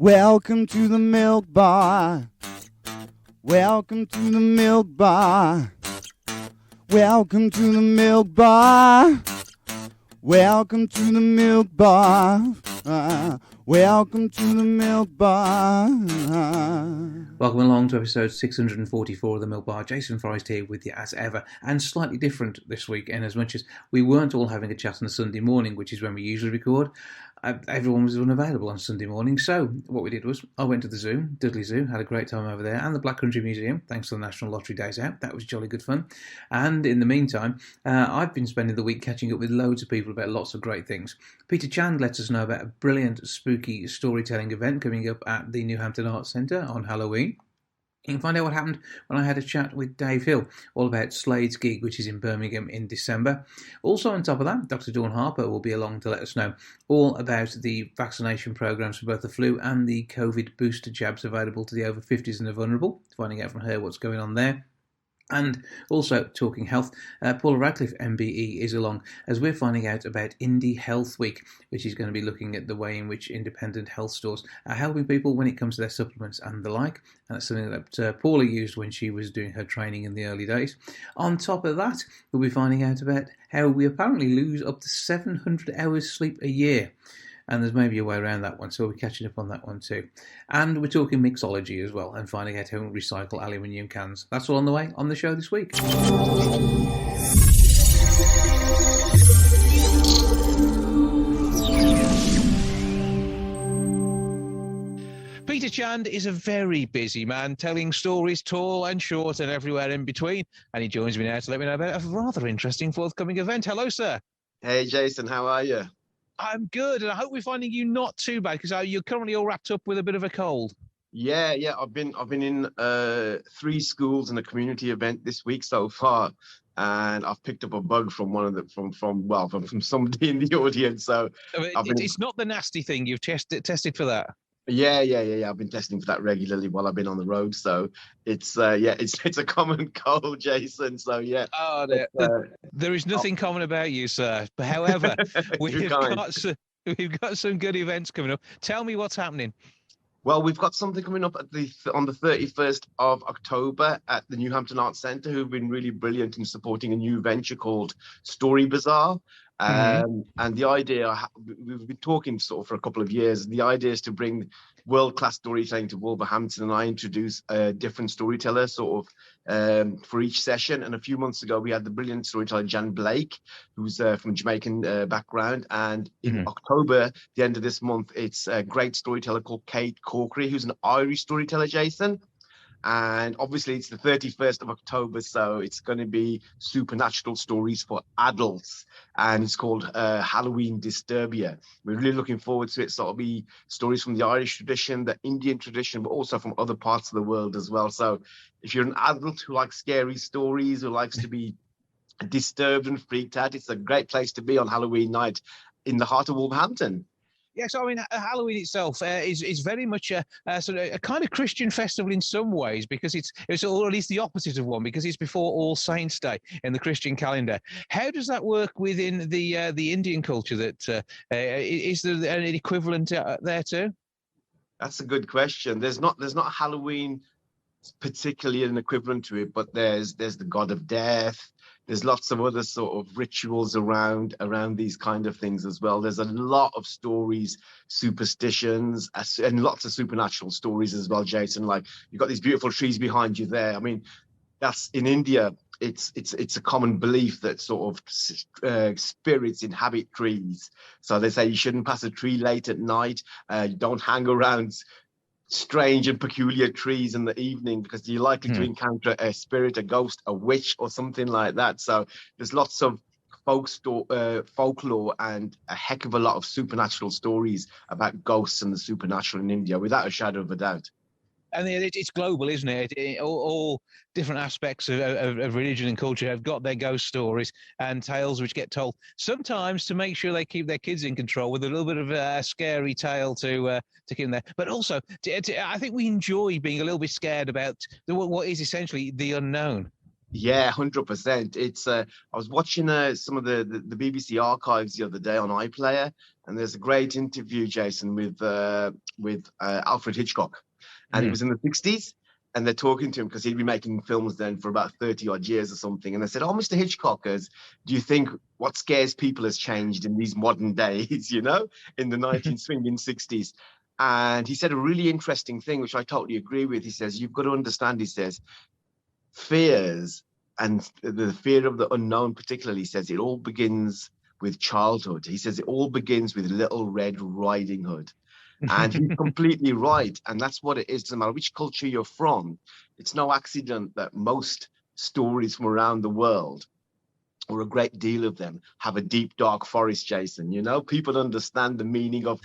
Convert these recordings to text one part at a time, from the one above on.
Welcome to the milk bar. Welcome to the milk bar. Welcome to the milk bar. Welcome to the milk bar. Welcome to the milk bar. Welcome along to episode 644 of the Milk Bar. Jason Forrest here with you as ever, and slightly different this week, in as much as we weren't all having a chat on a Sunday morning, which is when we usually record. Everyone was unavailable on Sunday morning, so what we did was I went to the zoo, Dudley Zoo, had a great time over there, and the Black Country Museum, thanks to the National Lottery Days Out. That was jolly good fun. And in the meantime, I've been spending the week catching up with loads of people about lots of great things. Peter Chand lets us know about a brilliant, spooky storytelling event coming up at the New Hampton Arts Centre on Halloween. You can find out what happened when I had a chat with Dave Hill, all about Slade's gig, which is in Birmingham in December. Also on top of that, Dr Dawn Harper will be along to let us know all about the vaccination programmes for both the flu and the COVID booster jabs available to the over 50s and the vulnerable, finding out from her what's going on there. And also, talking health, Paula Radcliffe MBE is along as we're finding out about Indy Health Week, which is going to be looking at the way in which independent health stores are helping people when it comes to their supplements and the like. And that's something that Paula used when she was doing her training in the early days. On top of that, we'll be finding out about how we apparently lose up to 700 hours sleep a year. And there's maybe a way around that one, so we'll be catching up on that one too. And we're talking mixology as well, and finding out how to recycle aluminium cans. That's all on the way on the show this week. Peter Chand is a very busy man, telling stories tall and short and everywhere in between. And he joins me now to let me know about a rather interesting forthcoming event. Hello, sir. Hey, Jason, how are you? I'm good, and I hope we're finding you not too bad, because you're currently all wrapped up with a bit of a cold. Yeah. I've been in 3 schools and a community event this week so far, and I've picked up a bug from one of the from somebody in the audience. So it's not the nasty thing. You've tested for that. Yeah. I've been testing for that regularly while I've been on the road. So it's a common cold, Jason. So yeah. Oh, there is nothing common about you, sir. But however, we've got some good events coming up. Tell me what's happening. Well, we've got something coming up on the 31st of October at the New Hampton Arts Centre, who've been really brilliant in supporting a new venture called Story Bazaar. And the idea, we've been talking sort of for a couple of years, the idea is to bring world-class storytelling to Wolverhampton, and I introduce a different storyteller sort of for each session. And a few months ago, we had the brilliant storyteller Jan Blake, who's from Jamaican background. And in October, the end of this month, it's a great storyteller called Kate Corkery, who's an Irish storyteller, Jason. And obviously it's the 31st of October, so it's going to be supernatural stories for adults, and it's called Halloween Disturbia. We're really looking forward to it. So it'll be stories from the Irish tradition, the Indian tradition, but also from other parts of the world as well. So if you're an adult who likes scary stories, who likes to be disturbed and freaked out, it's a great place to be on Halloween night in the heart of Wolverhampton. Yes, I mean, Halloween itself is very much a sort of a kind of Christian festival in some ways, because it's or at least the opposite of one, because it's before All Saints' Day in the Christian calendar. How does that work within the Indian culture? That is there an equivalent there too? That's a good question. There's not Halloween particularly an equivalent to it, but there's the god of death. There's lots of other sort of rituals around these kind of things as well. There's a lot of stories, superstitions, and lots of supernatural stories as well, Jason. Like, you've got these beautiful trees behind you there. I mean, that's in India. It's a common belief that sort of spirits inhabit trees. So they say you shouldn't pass a tree late at night. You don't hang around strange and peculiar trees in the evening, because you're likely to encounter a spirit, a ghost, a witch, or something like that. So there's lots of folklore and a heck of a lot of supernatural stories about ghosts and the supernatural in India, without a shadow of a doubt. And it's global, isn't it? All different aspects of religion and culture have got their ghost stories and tales which get told, sometimes to make sure they keep their kids in control, with a little bit of a scary tale to keep them there. But also, I think we enjoy being a little bit scared about what is essentially the unknown. Yeah, 100%. It's I was watching some of the BBC archives the other day on iPlayer, and there's a great interview, Jason, with Alfred Hitchcock, and it was in the 60s, and they're talking to him because he'd been making films then for about 30 odd years or something, and they said, "Oh, Mr. Hitchcock, do you think what scares people has changed in these modern days? You know, in the 1960s?" And he said a really interesting thing, which I totally agree with. He says, "You've got to understand," he says, "fears and the fear of the unknown particularly," says, "it all begins with childhood." He says it all begins with Little Red Riding Hood. And he's completely right. And that's what it is. Doesn't matter which culture you're from. It's no accident that most stories from around the world, or a great deal of them, have a deep, dark forest, Jason. You know, people understand the meaning of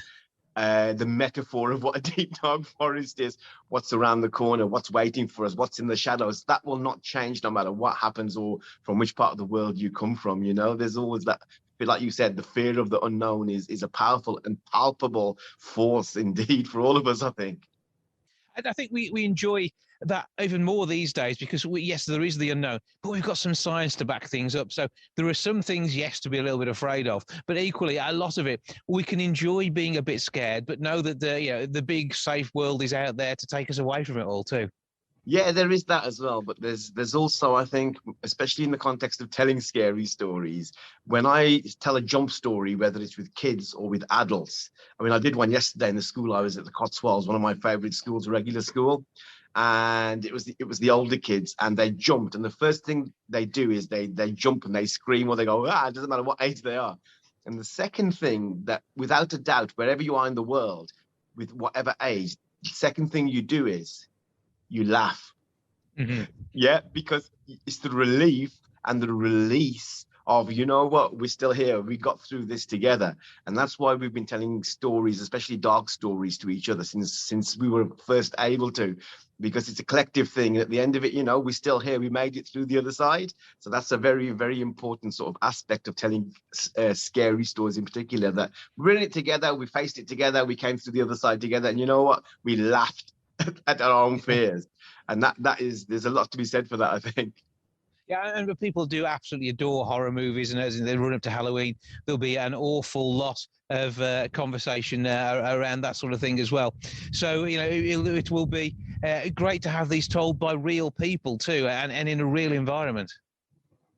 the metaphor of what a deep dark forest is, what's around the corner, what's waiting for us, what's in the shadows. That will not change no matter what happens or from which part of the world you come from. You know, there's always that, like you said, the fear of the unknown is a powerful and palpable force indeed for all of us, I think. And I think we enjoy that even more these days because, yes, there is the unknown, but we've got some science to back things up. So there are some things, yes, to be a little bit afraid of, but equally, a lot of it, we can enjoy being a bit scared, but know that the big safe world is out there to take us away from it all too. Yeah, there is that as well. But there's also, I think, especially in the context of telling scary stories, when I tell a jump story, whether it's with kids or with adults. I mean, I did one yesterday in the school I was at, the Cotswolds, one of my favorite schools, a regular school. And it was the older kids, and they jumped. And the first thing they do is they jump and they scream, or they go, ah, it doesn't matter what age they are. And the second thing, that without a doubt, wherever you are in the world, with whatever age, the second thing you do is you laugh. Yeah, because it's the relief and the release of, you know what, we're still here, we got through this together. And that's why we've been telling stories, especially dark stories, to each other since we were first able to, because it's a collective thing. At the end of it, you know, we're still here, we made it through the other side. So that's a very, very important sort of aspect of telling scary stories in particular, that we're in it together, we faced it together, we came through the other side together, and you know what, we laughed at our own fears. And there's a lot to be said for that, I think. Yeah, and people do absolutely adore horror movies, and as they run up to Halloween, there'll be an awful lot of conversation around that sort of thing as well. So, you know, it will be great to have these told by real people too, and in a real environment.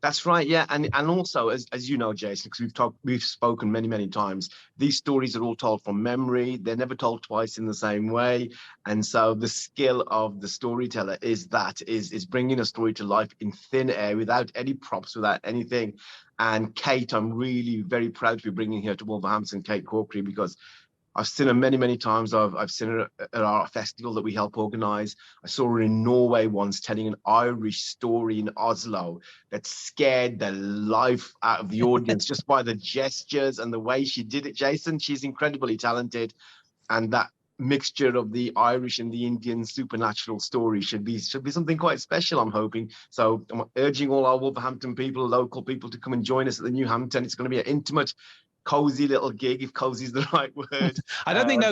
That's right, yeah, and also, as you know, Jason, because we've spoken many times, these stories are all told from memory. They're never told twice in the same way, and so the skill of the storyteller is bringing a story to life in thin air, without any props, without anything. And Kate, I'm really very proud to be bringing her to Wolverhampton, Kate Corkery, because I've seen her many times. I've seen her at our festival that we help organise. I saw her in Norway once telling an Irish story in Oslo that scared the life out of the audience just by the gestures and the way she did it. Jason, she's incredibly talented, and that mixture of the Irish and the Indian supernatural story should be something quite special, I'm hoping. So I'm urging all our Wolverhampton people, local people, to come and join us at the New Hampton. It's going to be an intimate, cozy little gig, if cozy is the right word. I don't think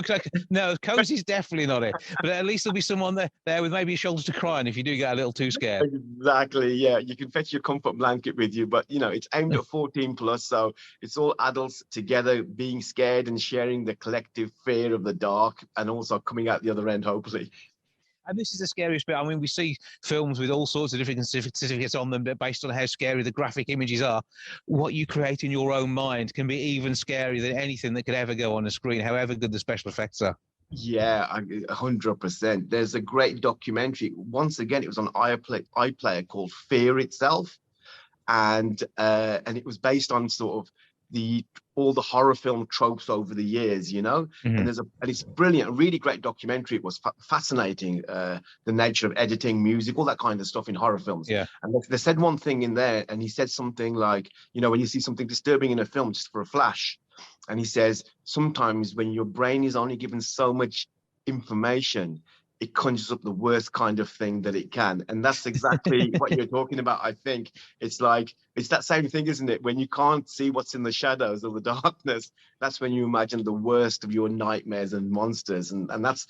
no, cozy's definitely not it. But at least there'll be someone there with maybe a shoulder to cry on if you do get a little too scared. Exactly, yeah. You can fetch your comfort blanket with you, but you know, it's aimed at 14 plus, so it's all adults together being scared and sharing the collective fear of the dark, and also coming out the other end, hopefully. And this is the scariest bit. I mean, we see films with all sorts of different certificates on them based on how scary the graphic images are. What you create in your own mind can be even scarier than anything that could ever go on a screen, however good the special effects are. Yeah, 100%. There's a great documentary. Once again, it was on iPlayer called Fear Itself. And it was based on sort of all the horror film tropes over the years, you know. And it's brilliant, a really great documentary. It was fascinating, the nature of editing, music, all that kind of stuff in horror films. Yeah. And they said one thing in there, and he said something like, you know, when you see something disturbing in a film, just for a flash, and he says sometimes when your brain is only given so much information, it conjures up the worst kind of thing that it can. And that's exactly what you're talking about, I think. It's like, it's that same thing, isn't it? When you can't see what's in the shadows or the darkness, that's when you imagine the worst of your nightmares and monsters. And that's,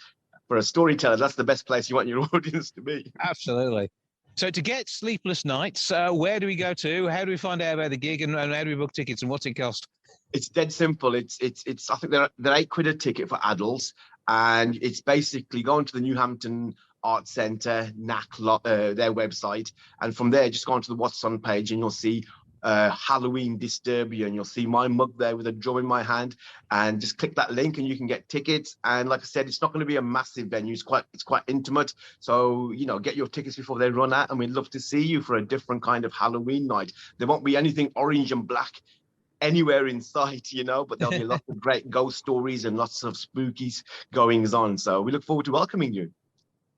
for a storyteller, that's the best place you want your audience to be. Absolutely. So to get sleepless nights, where do we go to? How do we find out about the gig, and how do we book tickets, and what's it cost? It's dead simple. It's I think they're £8 a ticket for adults, and it's basically going to the Newhampton Arts Centre, their website, and from there just go onto the What's On page, and you'll see Halloween Disturbia, and you'll see my mug there with a drum in my hand, and just click that link and you can get tickets. And like I said, it's not going to be a massive venue. It's quite intimate, so get your tickets before they run out, and we'd love to see you for a different kind of Halloween night. There won't be anything orange and black anywhere in sight, but there'll be lots of great ghost stories and lots of spookies goings on. So we look forward to welcoming you.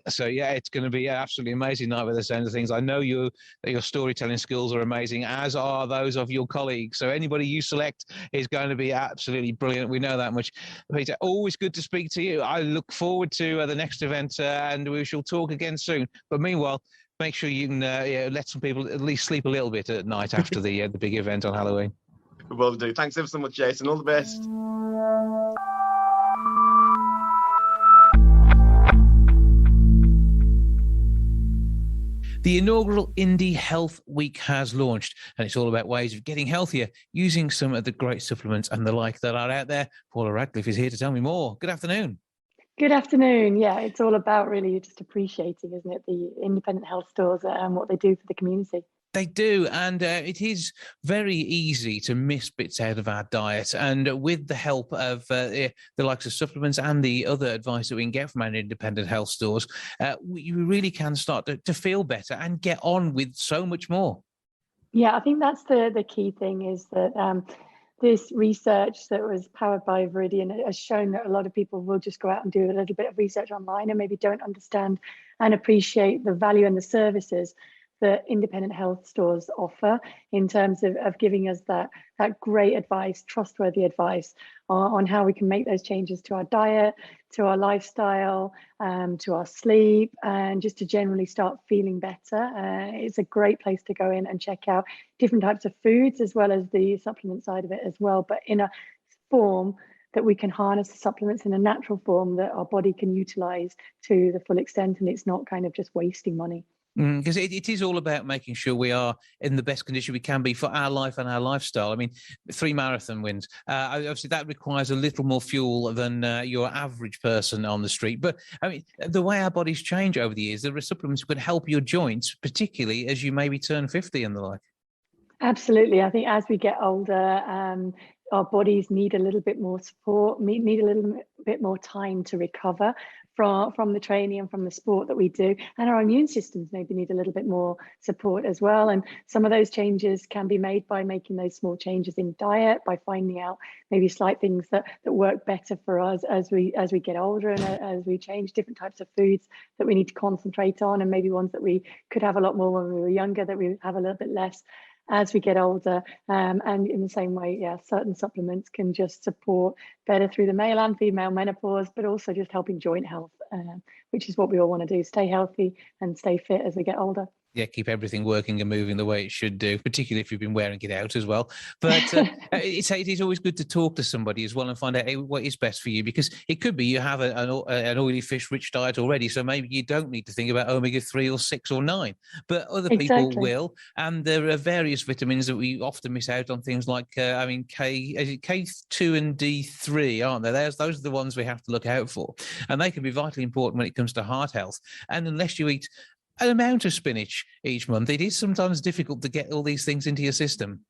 So yeah, it's going to be an absolutely amazing night with the sound of things. I know that your storytelling skills are amazing, as are those of your colleagues. So anybody you select is going to be absolutely brilliant. We know that much. Peter, always good to speak to you. I look forward to the next event, and we shall talk again soon. But meanwhile, make sure you can let some people at least sleep a little bit at night after the big event on Halloween. Will do. Thanks ever so much, Jason. All the best. The inaugural Indy Health Week has launched, and it's all about ways of getting healthier using some of the great supplements and the like that are out there. Paula Radcliffe is here to tell me more. Good afternoon. Good afternoon. Yeah, it's all about really just appreciating, isn't it, the independent health stores and what they do for the community. They do, and it is very easy to miss bits out of our diet. And with the help of the likes of supplements and the other advice that we can get from our independent health stores, we really can start to feel better and get on with so much more. Yeah, I think that's the key thing, is that this research that was powered by Viridian has shown that a lot of people will just go out and do a little bit of research online and maybe don't understand and appreciate the value and the services that independent health stores offer in terms of giving us that great advice, trustworthy advice on how we can make those changes to our diet, to our lifestyle, to our sleep, and just to generally start feeling better. It's a great place to go in and check out different types of foods as well as the supplement side of it as well, but in a form that we can harness the supplements in a natural form that our body can utilize to the full extent, and it's not kind of just wasting money. Because it is all about making sure we are in the best condition we can be for our life and our lifestyle. I mean, 3 marathon wins. Obviously, that requires a little more fuel than your average person on the street. But I mean, the way our bodies change over the years, there are supplements that could help your joints, particularly as you maybe turn 50 and the like. Absolutely. I think as we get older, our bodies need a little bit more support, need a little bit more time to recover from the training and from the sport that we do, and our immune systems maybe need a little bit more support as well. And some of those changes can be made by making those small changes in diet, by finding out maybe slight things that work better for us as we get older, and as we change different types of foods that we need to concentrate on, and maybe ones that we could have a lot more when we were younger that we have a little bit less as we get older. And in the same way, yeah, certain supplements can just support better through the male and female menopause, but also just helping joint health, which is what we all want to do, stay healthy and stay fit as we get older. Yeah, keep everything working and moving the way it should do, particularly if you've been wearing it out as well. But it is always good to talk to somebody as well and find out what is best for you, because it could be you have an oily fish-rich diet already, so maybe you don't need to think about omega-3 or 6 or 9, but other people will. And there are various vitamins that we often miss out on, things like, K2 and D3, aren't there? Those are the ones we have to look out for. And they can be vitally important when it comes to heart health. And unless you eat an amount of spinach each month, it is sometimes difficult to get all these things into your system.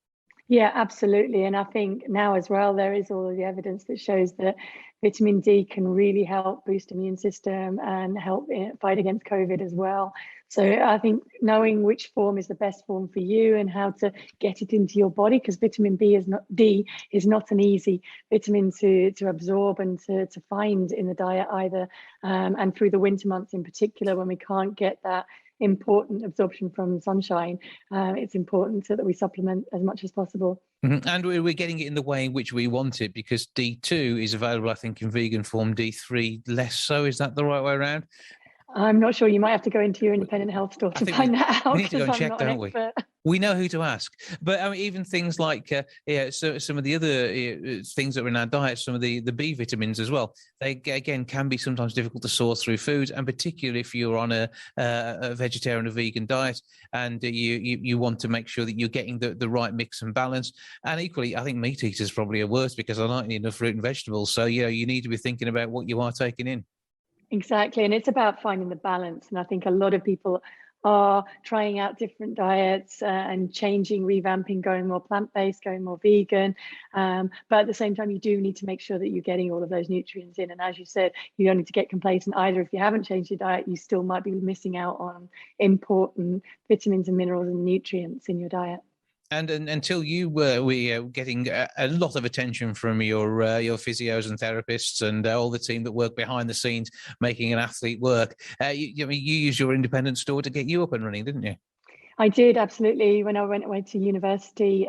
Yeah, absolutely. And I think now as well, there is all of the evidence that shows that vitamin D can really help boost immune system and help fight against COVID as well. So I think knowing which form is the best form for you and how to get it into your body, because vitamin D is not an easy vitamin to absorb and to find in the diet either. And through the winter months in particular, when we can't get that important absorption from sunshine, it's important that we supplement as much as possible. Mm-hmm. And we're getting it in the way in which we want it, because D2 is available, I think, in vegan form, D3 less so. Is that the right way around? I'm not sure. You might have to go into your independent health store to find that out. We need to go and check, don't we? We know who to ask. But I mean, even things like so some of the other things that are in our diet, some of the B vitamins as well, they again can be sometimes difficult to source through foods, and particularly if you're on a vegetarian or vegan diet, and you want to make sure that you're getting the right mix and balance. And equally, I think meat eaters probably are worse because they're not eating enough fruit and vegetables. So you need to be thinking about what you are taking in. Exactly, and it's about finding the balance. And I think a lot of people are trying out different diets and changing, revamping, going more plant-based, going more vegan. But at the same time, you do need to make sure that you're getting all of those nutrients in. And as you said, you don't need to get complacent either. If you haven't changed your diet, you still might be missing out on important vitamins and minerals and nutrients in your diet. And until you were getting a lot of attention from your physios and therapists and all the team that work behind the scenes making an athlete work, you used your independent store to get you up and running, didn't you? I did, absolutely. When I went away to university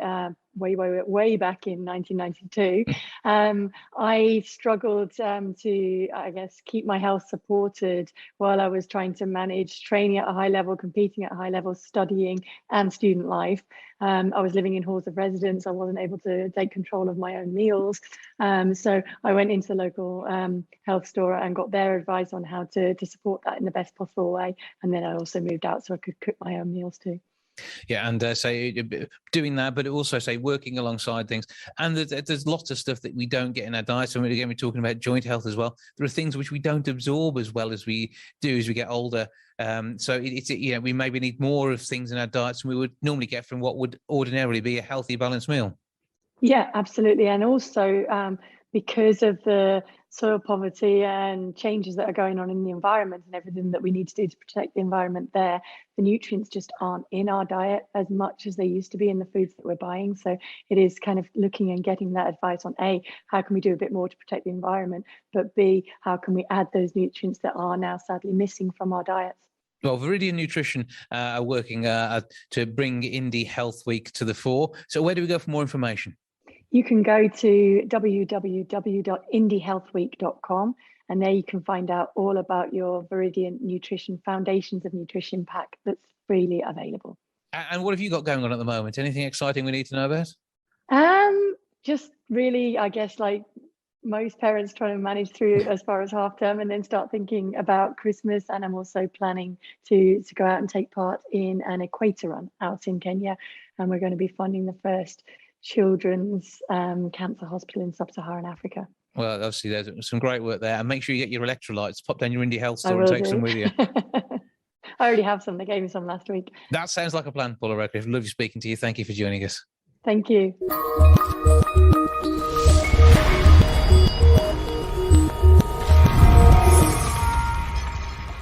way back in 1992, I struggled to, I guess, keep my health supported while I was trying to manage training at a high level, competing at a high level, studying and student life. I was living in halls of residence. I wasn't able to take control of my own meals. So I went into the local health store and got their advice on how to support that in the best possible way. And then I also moved out so I could cook my own meals too. Yeah, and doing that, but also working alongside things. And there's lots of stuff that we don't get in our diet. So again, we're talking about joint health as well. There are things which we don't absorb as well as we do as we get older. So we maybe need more of things in our diets than we would normally get from what would ordinarily be a healthy, balanced meal. Yeah, absolutely. And also because of the soil poverty and changes that are going on in the environment and everything that we need to do to protect the environment there, the nutrients just aren't in our diet as much as they used to be in the foods that we're buying. So it is kind of looking and getting that advice on A, how can we do a bit more to protect the environment, but B, how can we add those nutrients that are now sadly missing from our diets. Well, Viridian Nutrition are working to bring Indy Health Week to the fore. So where do we go for more information? You can go to www.indyhealthweek.com, and there you can find out all about your Viridian Nutrition Foundations of Nutrition pack that's freely available. And what have you got going on at the moment? Anything exciting we need to know about? Just really, I guess, like most parents, trying to manage through as far as half term and then start thinking about Christmas. And I'm also planning to go out and take part in an equator run out in Kenya. And we're going to be funding the first children's cancer hospital in sub-Saharan Africa. Well, obviously there's some great work there, and make sure you get your electrolytes. Pop down your Indy Health store and take some with you. I already have some. They gave me some last week. That sounds like a plan, Paula Radcliffe. Lovely speaking to you. Thank you for joining us. Thank you.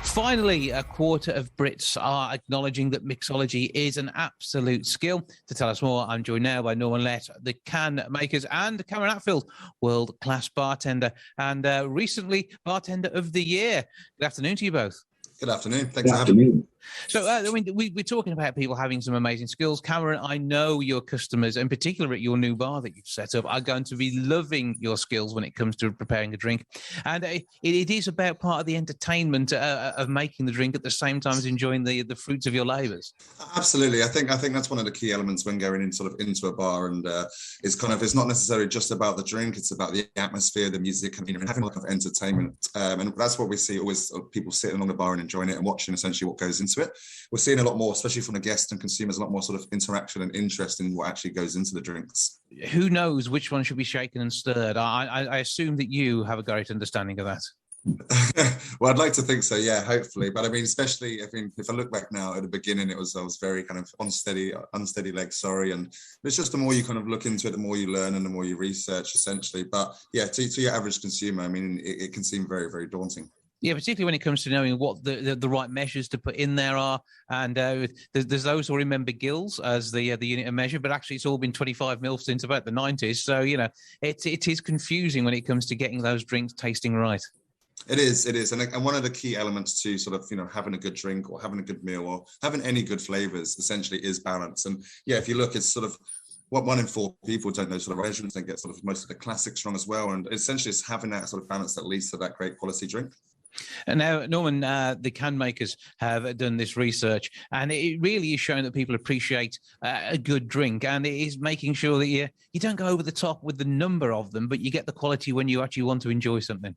Finally, a quarter of Brits are acknowledging that mixology is an absolute skill. To tell us more, I'm joined now by Norman Lett, the can makers, and Cameron Atfield, world-class bartender, and recently Bartender of the Year. Good afternoon to you both. Good afternoon. Thanks for having me. So, we're talking about people having some amazing skills. Cameron, I know your customers, in particular at your new bar that you've set up, are going to be loving your skills when it comes to preparing a drink. And it is about part of the entertainment of making the drink at the same time as enjoying the fruits of your labours. Absolutely. I think that's one of the key elements when going into a bar, and it's not necessarily just about the drink. It's about the atmosphere, the music, and having a lot of entertainment. And that's what we see always, people sitting on the bar and enjoying it and watching essentially what goes into it. We're seeing a lot more, especially from the guests and consumers, a lot more sort of interaction and interest in what actually goes into the drinks. Who knows which one should be shaken and stirred? I assume that you have a great understanding of that. Well, I'd like to think so, yeah, hopefully. But especially if I look back now at the beginning, I was very kind of unsteady legs, and it's just the more you kind of look into it, the more you learn and the more you research, essentially. But yeah, to your average consumer, it can seem very, very daunting. Yeah, particularly when it comes to knowing what the right measures to put in there are. And there's those who remember gills as the unit of measure, but actually it's all been 25 mil since about the 90s. So, it is confusing when it comes to getting those drinks tasting right. It is. And one of the key elements to sort of, having a good drink or having a good meal or having any good flavors essentially is balance. And yeah, if you look, it's sort of what 1 in 4 people don't know sort of measurements and get sort of most of the classics wrong as well. And essentially it's having that sort of balance that leads to that great quality drink. And now, Norman, the can makers have done this research, and it really is showing that people appreciate a good drink, and it is making sure that you don't go over the top with the number of them, but you get the quality when you actually want to enjoy something.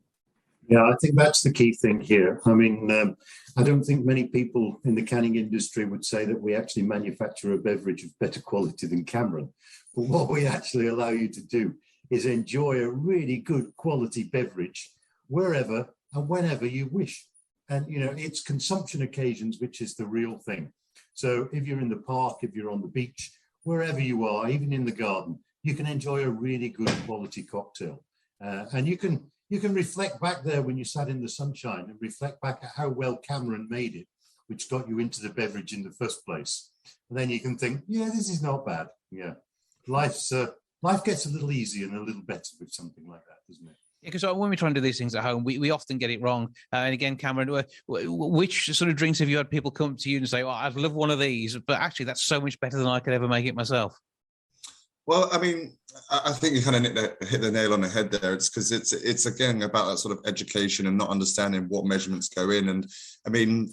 Yeah, I think that's the key thing here. I mean, I don't think many people in the canning industry would say that we actually manufacture a beverage of better quality than Cameron. But what we actually allow you to do is enjoy a really good quality beverage wherever and whenever you wish. And, you know, it's consumption occasions, which is the real thing. So if you're in the park, if you're on the beach, wherever you are, even in the garden, you can enjoy a really good quality cocktail. And you can reflect back there when you sat in the sunshine and reflect back at how well Cameron made it, which got you into the beverage in the first place. And then you can think, yeah, this is not bad. Yeah, life gets a little easier and a little better with something like that, doesn't it? Yeah, because when we try and do these things at home, we often get it wrong. And again, Cameron, which sort of drinks have you had people come to you and say, oh, I'd love one of these, but actually that's so much better than I could ever make it myself? Well, I mean, I think you kind of hit the nail on the head there. It's because it's again about that sort of education and not understanding what measurements go in. And I mean,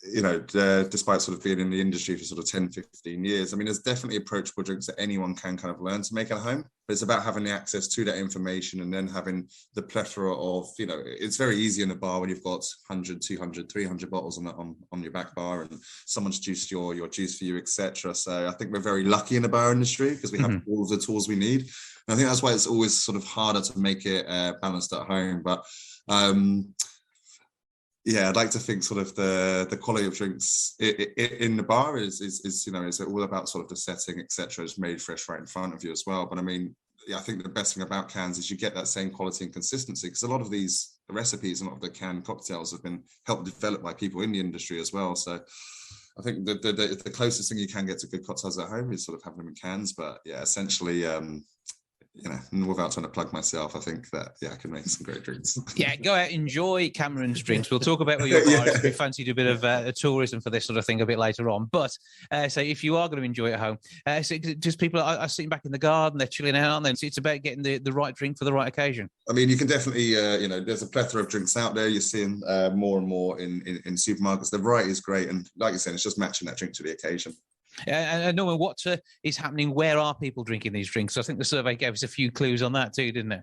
you know, despite sort of being in the industry for sort of 10, 15 years, I mean, there's definitely approachable drinks that anyone can kind of learn to make at home. But it's about having the access to that information and then having the plethora of, you know, it's very easy in the bar when you've got 100, 200, 300 bottles on your back bar and someone's juiced your juice for you, etc. So I think we're very lucky in the bar industry because we have all of the tools we need. And I think that's why it's always sort of harder to make it balanced at home. But yeah, I'd like to think sort of the quality of drinks in the bar is you know, is all about sort of the setting, etc. It's made fresh right in front of you as well. But I mean, yeah, I think the best thing about cans is you get that same quality and consistency because a lot of these recipes and a lot of the canned cocktails have been helped develop by people in the industry as well. So I think the closest thing you can get to good cocktails at home is sort of having them in cans. But yeah, essentially, you know, without trying to plug myself, I think that, yeah, I can make some great drinks. Yeah, go out, enjoy Cameron's drinks. We'll talk about what your bar is if you fancied a bit of tourism for this sort of thing a bit later on. But so if you are going to enjoy it at home, so just people are sitting back in the garden, they're chilling out, and then it's about getting the right drink for the right occasion. I mean, you can definitely, you know, there's a plethora of drinks out there. You're seeing more and more in supermarkets. The variety is great. And like you said, it's just matching that drink to the occasion. And Norman, what is happening? Where are people drinking these drinks? So I think the survey gave us a few clues on that too, didn't it?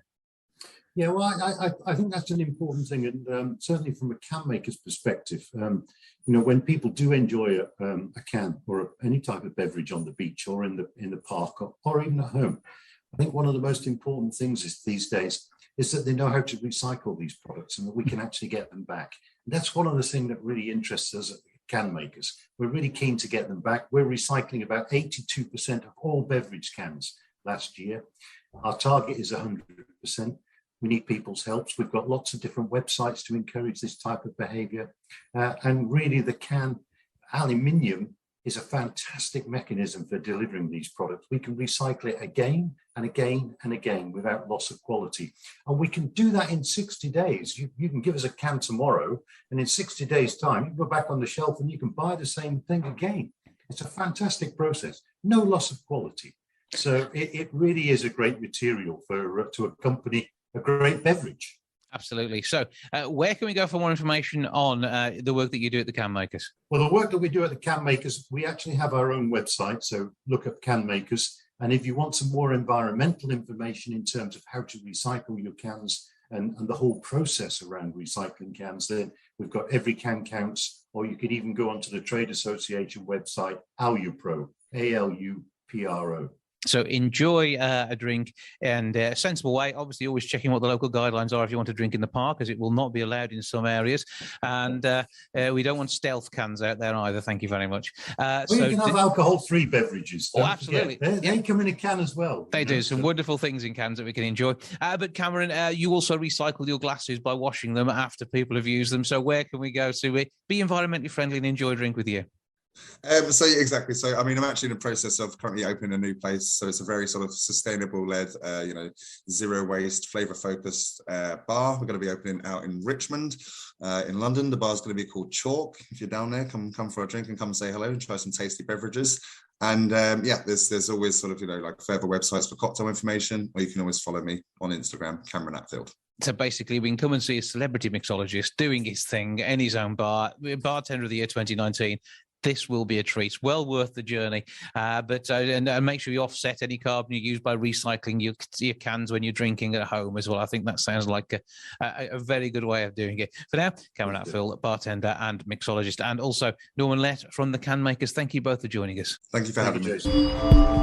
Yeah, well, I think that's an important thing, and certainly from a can maker's perspective, you know, when people do enjoy a can or any type of beverage on the beach or in the park or even at home, I think one of the most important things these days is that they know how to recycle these products and that we can actually get them back. And that's one of the things that really interests us can makers. We're really keen to get them back. We're recycling about 82% of all beverage cans last year. Our target is 100%. We need people's help. We've got lots of different websites to encourage this type of behavior. And really the can aluminium is a fantastic mechanism for delivering these products. We can recycle it again and again and again without loss of quality. And we can do that in 60 days. You can give us a can tomorrow, and in 60 days' time, you can go back on the shelf and you can buy the same thing again. It's a fantastic process, no loss of quality. So it really is a great material to accompany a great beverage. Absolutely. So where can we go for more information on the work that you do at the Can Makers? Well, the work that we do at the Can Makers, we actually have our own website. So look up Can Makers. And if you want some more environmental information in terms of how to recycle your cans and the whole process around recycling cans, then we've got Every Can Counts, or you could even go onto the Trade Association website, ALUPRO, ALUPRO. So enjoy a drink in a sensible way. Obviously, always checking what the local guidelines are if you want to drink in the park, as it will not be allowed in some areas. And we don't want stealth cans out there either. Thank you very much. Well, you can have alcohol-free beverages. Oh, absolutely. They come in a can as well. They do. Some wonderful things in cans that we can enjoy. But Cameron, you also recycle your glasses by washing them after people have used them. So where can we go to be environmentally friendly and enjoy a drink with you? So exactly. So I mean, I'm actually in the process of currently opening a new place. So it's a very sort of sustainable led, you know, zero waste, flavor focused bar. We're going to be opening out in Richmond, in London. The bar's going to be called Chalk. If you're down there, come for a drink and come say hello and try some tasty beverages. And there's always sort of, like further websites for cocktail information, or you can always follow me on Instagram, Cameron Atfield. So basically, we can come and see a celebrity mixologist doing his thing in his own bar, Bartender of the Year 2019. This will be a treat, well worth the journey. But make sure you offset any carbon you use by recycling your cans when you're drinking at home as well. I think that sounds like a very good way of doing it. For now, Cameron Atfield, bartender and mixologist, and also Norman Lett from the Can Makers. Thank you both for joining us. Thank you for having me. Jason.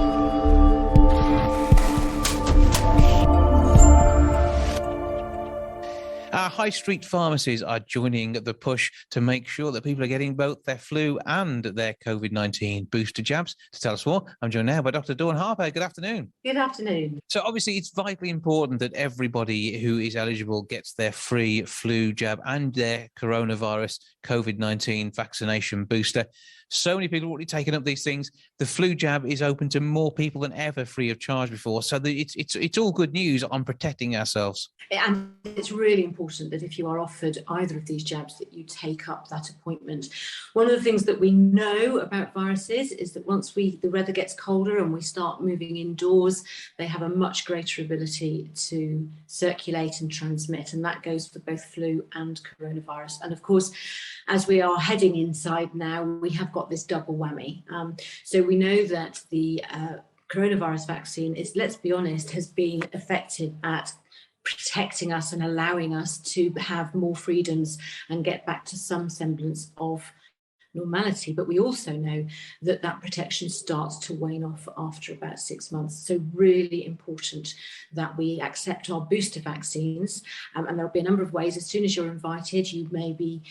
Our high street pharmacies are joining the push to make sure that people are getting both their flu and their COVID-19 booster jabs. To tell us more, I'm joined now by Dr Dawn Harper. Good afternoon. Good afternoon. So obviously it's vitally important that everybody who is eligible gets their free flu jab and their coronavirus COVID-19 vaccination booster. So many people have already taken up these things. The flu jab is open to more people than ever, free of charge before. So it's all good news on protecting ourselves. And it's really important that if you are offered either of these jabs, that you take up that appointment. One of the things that we know about viruses is that once the weather gets colder and we start moving indoors, they have a much greater ability to circulate and transmit. And that goes for both flu and coronavirus. And of course, as we are heading inside now, we have got this double whammy. So we know that the coronavirus vaccine is, let's be honest, has been effective at protecting us and allowing us to have more freedoms and get back to some semblance of normality. But we also know that that protection starts to wane off after about 6 months. So really important that we accept our booster vaccines. And there'll be a number of ways. As soon as you're invited, you may be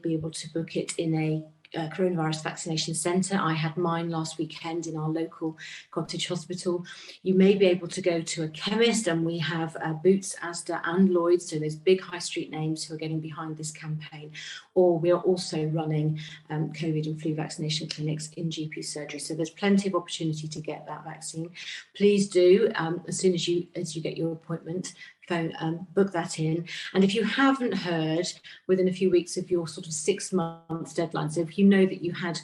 able to book it in a coronavirus vaccination centre. I had mine last weekend in our local cottage hospital. You may be able to go to a chemist, and we have Boots, Asda and Lloyd's, so there's big high street names who are getting behind this campaign. Or we are also running COVID and flu vaccination clinics in GP surgery. So there's plenty of opportunity to get that vaccine. Please do, as soon as you get your appointment, book that in. And if you haven't heard within a few weeks of your sort of 6 months deadline, so if you know that you had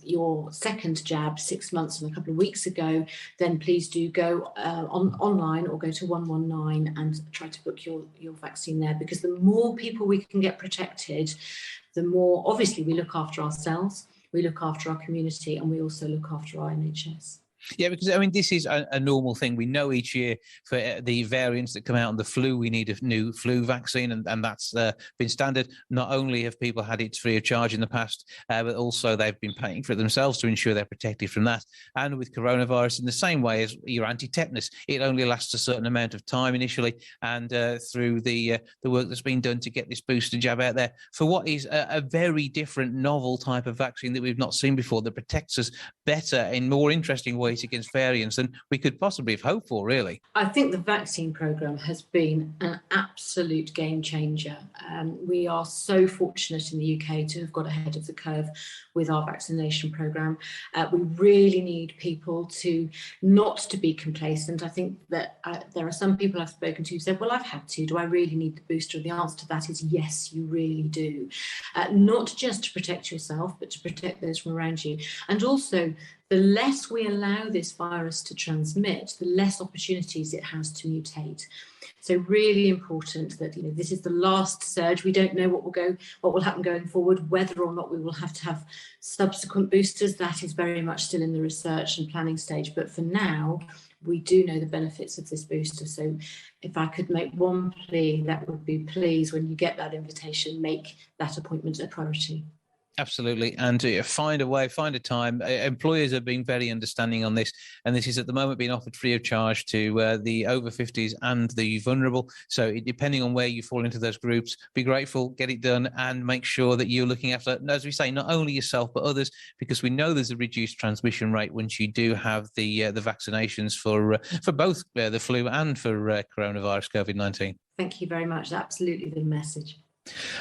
your second jab 6 months and a couple of weeks ago, then please do go online or go to 119 and try to book your vaccine there, because the more people we can get protected, the more obviously we look after ourselves, we look after our community, and we also look after our NHS. Yeah, because I mean, this is a normal thing. We know each year for the variants that come out on the flu, we need a new flu vaccine, and that's been standard. Not only have people had it free of charge in the past, but also they've been paying for it themselves to ensure they're protected from that. And with coronavirus, in the same way as your anti-tetanus, it only lasts a certain amount of time initially, and through the work that's been done to get this booster jab out there for what is a very different, novel type of vaccine that we've not seen before, that protects us better in more interesting ways against variants than we could possibly have hoped for, really. I think the vaccine programme has been an absolute game changer. We are so fortunate in the UK to have got ahead of the curve with our vaccination programme. We really need people not to be complacent. I think that there are some people I've spoken to who said, well, I've had to. Do I really need the booster? The answer to that is yes, you really do. Not just to protect yourself, but to protect those from around you. And also, the less we allow this virus to transmit, the less opportunities it has to mutate. So really important that this is the last surge. We don't know what will happen going forward, whether or not we will have to have subsequent boosters. That is very much still in the research and planning stage. But for now, we do know the benefits of this booster. So if I could make one plea, that would be, please, when you get that invitation, make that appointment a priority. Absolutely. And find a way, find a time. Employers are being very understanding on this. And this is at the moment being offered free of charge to the over 50s and the vulnerable. So depending on where you fall into those groups, be grateful, get it done, and make sure that you're looking after, as we say, not only yourself, but others, because we know there's a reduced transmission rate once you do have the vaccinations for both the flu and for coronavirus COVID-19. Thank you very much. Absolutely the message.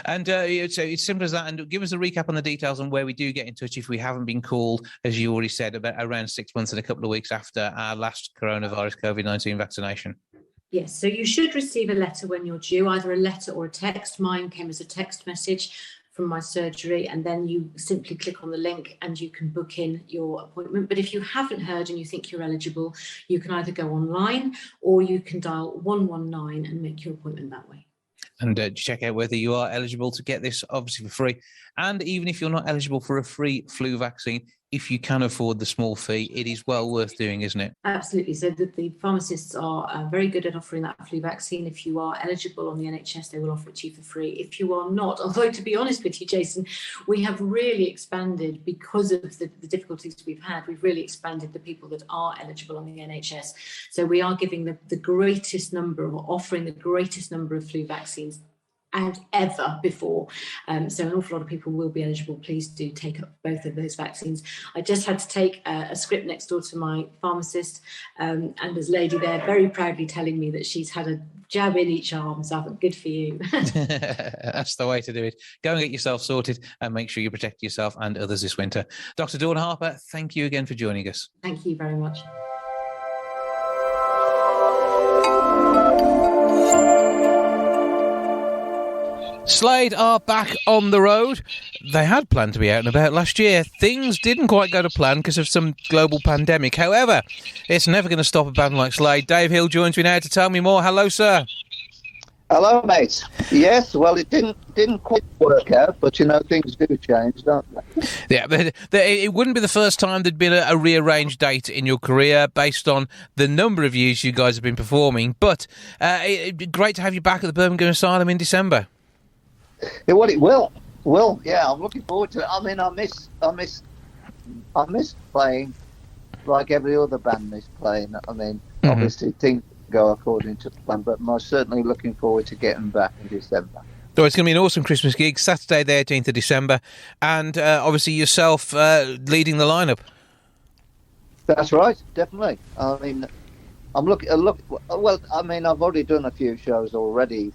And so it's simple as that. And give us a recap on the details on where we do get in touch if we haven't been called, as you already said, about around 6 months and a couple of weeks after our last coronavirus COVID-19 vaccination. Yes, so you should receive a letter when you're due, either a letter or a text. Mine came as a text message from my surgery, and then you simply click on the link and you can book in your appointment. But if you haven't heard and you think you're eligible, you can either go online or you can dial 119 and make your appointment that way. And check out whether you are eligible to get this, obviously for free. And even if you're not eligible for a free flu vaccine, if you can afford the small fee, it is well worth doing, isn't it? Absolutely. So the pharmacists are very good at offering that flu vaccine. If you are eligible on the NHS, they will offer it to you for free. If you are not, although to be honest with you, Jason, we have really expanded because of the difficulties we've had. We've really expanded the people that are eligible on the NHS. So we are giving the greatest number, or offering the greatest number of flu vaccines and ever before. So an awful lot of people will be eligible. Please do take up both of those vaccines. I just had to take a script next door to my pharmacist, and there's a lady there very proudly telling me that she's had a jab in each arm. So I thought, good for you. That's the way to do it. Go and get yourself sorted and make sure you protect yourself and others this winter. Dr. Dawn Harper, thank you again for joining us. Thank you very much. Slade are back on the road. They had planned to be out and about last year. Things didn't quite go to plan because of some global pandemic. However, it's never going to stop a band like Slade. Dave Hill joins me now to tell me more. Hello, sir. Hello, mate. Yes, well, it didn't quite work out, but, things do change, don't they? Yeah, but it wouldn't be the first time there'd been a rearranged date in your career based on the number of years you guys have been performing. But it'd be great to have you back at the Birmingham Asylum in December. Yeah, well, it will. Well, yeah, I'm looking forward to it. I mean, I miss playing like every other band is playing. I mean, obviously things go according to plan, but I'm certainly looking forward to getting back in December. So it's going to be an awesome Christmas gig, Saturday the 18th of December, and obviously yourself leading the lineup. That's right, definitely. I mean, well, I mean, I've already done a few shows already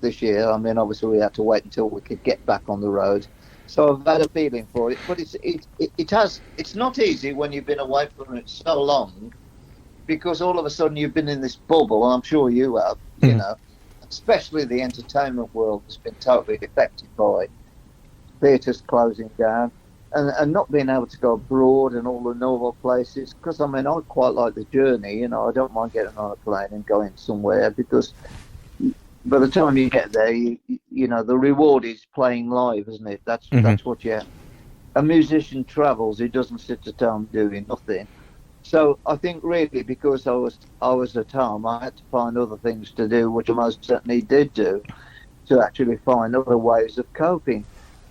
this year. I mean, obviously we had to wait until we could get back on the road, so I've had a feeling for it. But it's not easy when you've been away from it so long, because all of a sudden you've been in this bubble, and I'm sure you have. You know, especially the entertainment world has been totally affected by theatres closing down and not being able to go abroad and all the normal places. Because I mean, I quite like the journey. I don't mind getting on a plane and going somewhere, because by the time you get there, you the reward is playing live, isn't it? That's what you have. A musician travels; he doesn't sit at home doing nothing. So I think really, because I was at home, I had to find other things to do, which I most certainly did do, to actually find other ways of coping.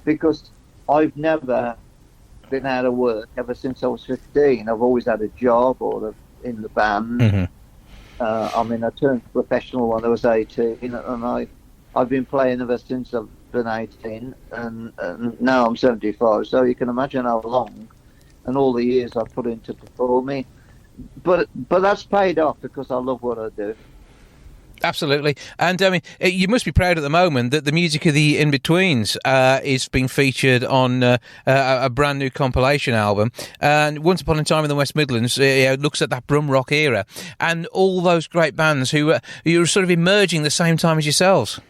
Because I've never been out of work ever since I was 15. I've always had a job or in the band. I mean, I turned professional when I was 18, and I've been playing ever since I've been 18, and now I'm 75. So you can imagine how long and all the years I've put into performing. But that's paid off, because I love what I do. Absolutely. And I mean, you must be proud at the moment that the music of the In-Betweens is being featured on a brand new compilation album. And Once Upon a Time in the West Midlands looks at that Brum rock era and all those great bands who were sort of emerging the same time as yourselves.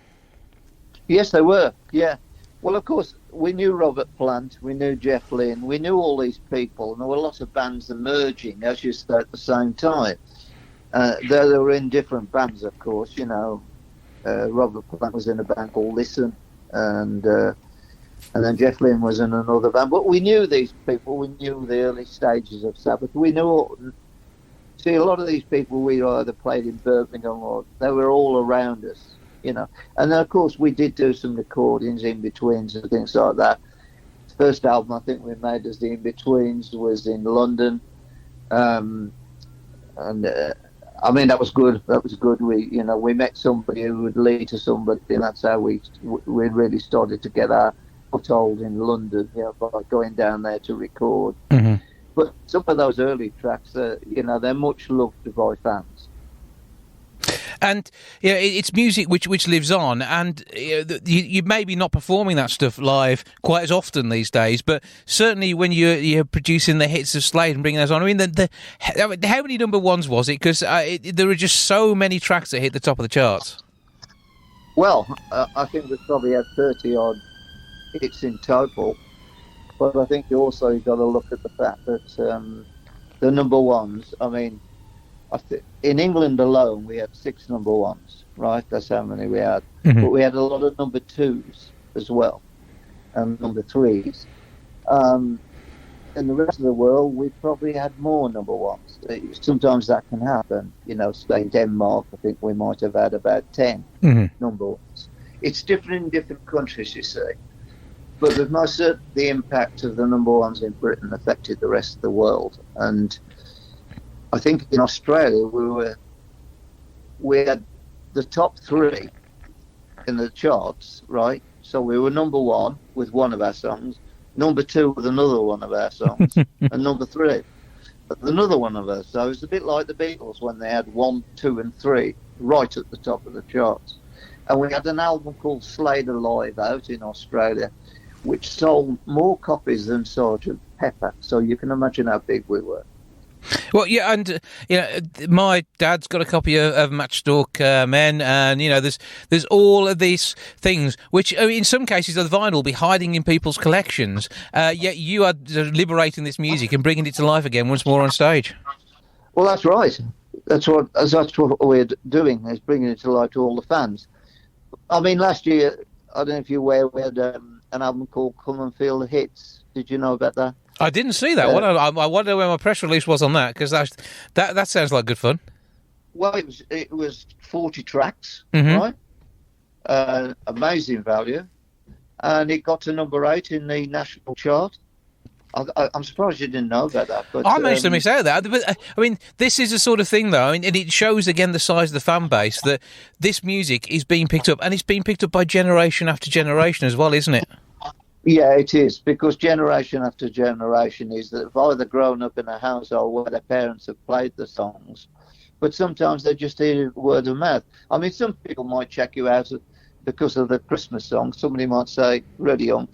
Yes, they were. Yeah. Well, of course, we knew Robert Plant, we knew Jeff Lynne, we knew all these people, and there were lots of bands emerging, as you say, at the same time. They were in different bands, of course. Robert Plant was in a band called Listen, and then Jeff Lynne was in another band. But we knew these people. We knew the early stages of Sabbath. We knew. See, a lot of these people we either played in Birmingham or they were all around us. And then, of course, we did do some recordings, In-Betweens and things like that. The first album I think we made as the In-Betweens was in London, I mean, that was good. We met somebody who would lead to somebody, and that's how we really started to get our foothold in London, by going down there to record. But some of those early tracks, they're much loved by fans. And it's music which lives on, and you may be not performing that stuff live quite as often these days, but certainly when you're producing the hits of Slade and bringing those on. I mean, how many number ones was it? Because there are just so many tracks that hit the top of the charts. Well, I think we probably had 30 odd hits in total. But I think you also got to look at the fact that the number ones. I mean, in England alone, we had 6 number ones, right? That's how many we had. But we had a lot of number 2s as well, and number 3s. In the rest of the world, we probably had more number ones. Sometimes that can happen. You know, say Denmark, I think we might have had about 10 number ones. It's different in different countries, you see. But the most the impact of the number ones in Britain affected the rest of the world. And I think in Australia, we had the top 3 in the charts, right? So we were number 1 with one of our songs, number 2 with another one of our songs, and number 3 with another one of our songs. It's a bit like the Beatles when they had 1, 2, and 3 right at the top of the charts. And we had an album called Slade Alive out in Australia, which sold more copies than Sgt. Pepper. So you can imagine how big we were. Well, yeah, and my dad's got a copy of Matchstalk Men, and there's all of these things which, in some cases, the vinyl will be hiding in people's collections. Yet you are liberating this music and bringing it to life again once more on stage. Well, that's right. That's what we're doing, is bringing it to life to all the fans. I mean, last year, I don't know if you're aware, we had an album called Come and Feel the Hits. Did you know about that? I didn't see that. I wonder where my press release was on that, because that sounds like good fun. Well, it was 40 tracks, right? Amazing value, and it got to number 8 in the national chart. I'm surprised you didn't know about that. But I managed to miss out that. But I mean, this is the sort of thing, though. I mean, and it shows again the size of the fan base, that this music is being picked up, and it's being picked up by generation after generation as well, isn't it? Yeah, it is, because generation after generation is that they've either grown up in a household where their parents have played the songs, but sometimes they just hear word of mouth. I mean, some people might check you out because of the Christmas song. Somebody might say, really young,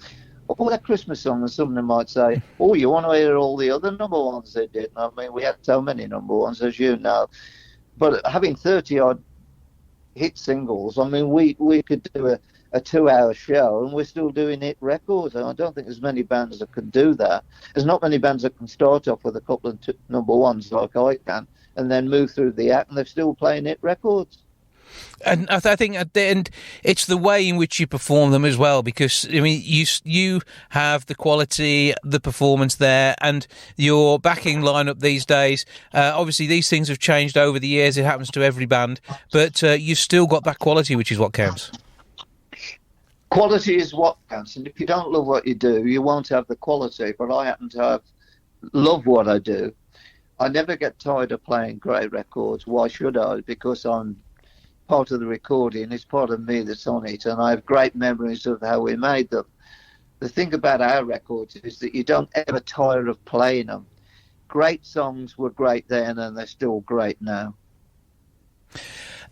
oh, that Christmas song, and somebody might say, oh, you want to hear all the other number ones they did? I mean, we had so many number ones, as you know. But having 30-odd hit singles, I mean, we could do a 2-hour show, and we're still doing hit records. And I don't think there's many bands that can do that. There's not many bands that can start off with a couple of number ones like I can, and then move through the act, and they're still playing hit records. And I think at the end, it's the way in which you perform them as well, because, I mean, you have the quality, the performance there, and your backing lineup these days. Obviously, these things have changed over the years. It happens to every band, but you've still got that quality, which is what counts. Quality is what counts, and if you don't love what you do, you won't have the quality. But I happen to love what I do. I never get tired of playing great records. Why should I? Because I'm part of the recording. It's part of me that's on it, and I have great memories of how we made them. The thing about our records is that you don't ever tire of playing them. Great songs were great then, and they're still great now.